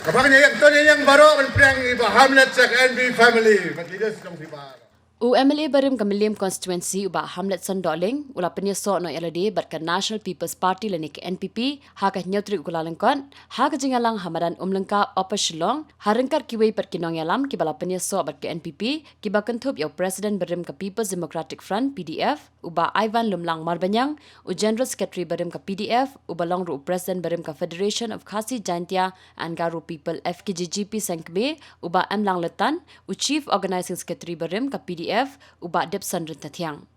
Kapag yang baru menperang iba Hamletson NB family, makidas kong si Bar. MLA barim ka Mylliem Konstitwensi uba Hamletson Dohling ula penyeso no yalade bat ka National People's Party lani ke NPP ha ka nyotri ukulalankon ha ka jingalang hamadan umlengka opashilong harengkar kiwei per kinong yalam ki bala penyeso bat ke NPP ki bakentup yaw President barim ka People's Democratic Front PDF uba Ivan Lumlang Marbanyang u General Secretary barim ka PDF uba longru President barim ka Federation of Khasi Jaintia and Garo People FKJGP Sengkbe uba Emlang Letan u Chief Organizing Secretary barim ka PDF uba Depsan Rentatiang.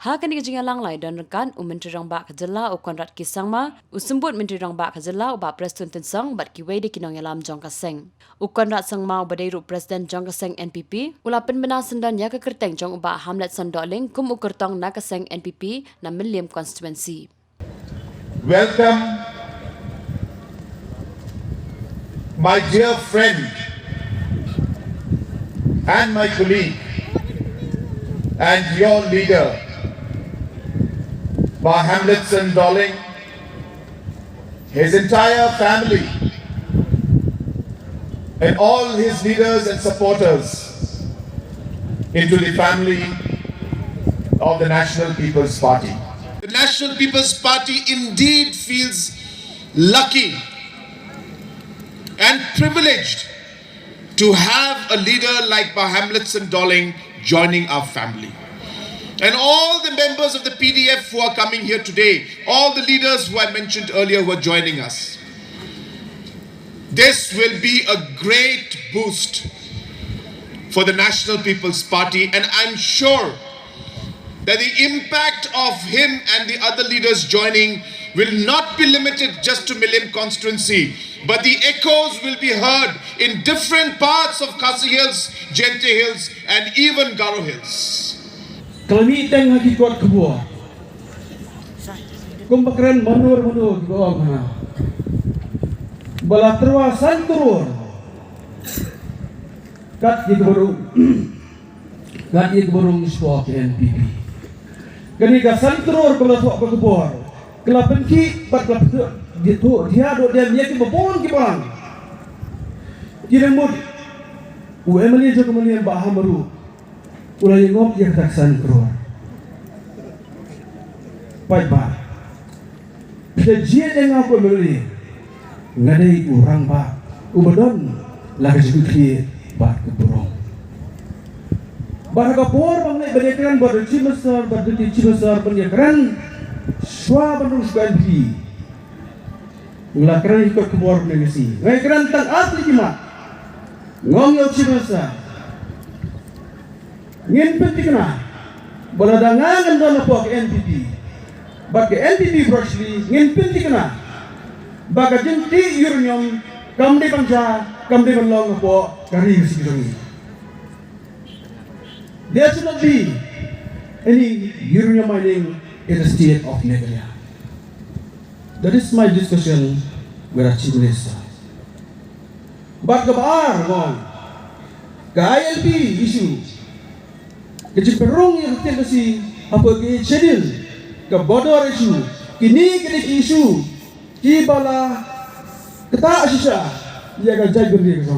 Ha kani jingalang lai dan rekan Menteri Rang Ba Kajala u Konrad Kisangma usembut Menteri Rang Ba Kajala uba Presiden Tensang bat kiwei de kinong yalam Jong Kaseng. U Konrad Sangma uba deiru Presiden Jong Kaseng NPP ula penbena sendan ya ke Kyrtong Jong uba Hamletson Dohling kum u Kyrtong na Kaseng NPP na Mylliem Konstitwensi. Welcome, my dear friend and my colleague and your leader, Hamletson Dohling, his entire family, and all his leaders and supporters into the family of the National People's Party. The National People's Party indeed feels lucky and privileged to have a leader like Hamletson Dohling joining our family. And all the members of the PDF who are coming here today, all the leaders who I mentioned earlier who are joining us. This will be a great boost for the National People's Party, and I'm sure that the impact of him and the other leaders joining will not be limited just to Mylliem Konstitwensi, but the echoes will be heard in different parts of Khasi Hills, Jaintia Hills, and even Garo Hills. Kami teng haki kuat kebuah. Kumpakran manur kebuah mana. Bala terwasan turun. Kat burung iswa ke NPP. Kani kasan turun bala tuak kebuah. Kelapan ki bat kelap dia do dia ki babon ki bang. Kira mud. UMLA jo kemudian bahamaru. Ulai ngop dia taksan keluar. Baik ba. Sejak dengan aku beli, ngadai orang ba, ubadon lagi sedikit bat keburung. Bah kapor bangai berdekran berduci besar berdekran, swa berduskan pi. Ulah keran ikut kebor negasi. Ngai keran tak asli kimat. Ngom yau cibasa. Ngin penting na. Baladangan dan apa ke NPP. Bak ke NPP brosli ngin penting na. Baka jenti yurnyom kamde bangsa kamde balong apa kari sikidongi. There should not be any uranium mining in the state of Nepal. That is my discussion with our Chief Minister. But kabar ngong ka ILP issue kecil perung yang kecil kasi apa ke schedule ke border issue kini isu ki bala kata asisa ia ka jai beri ke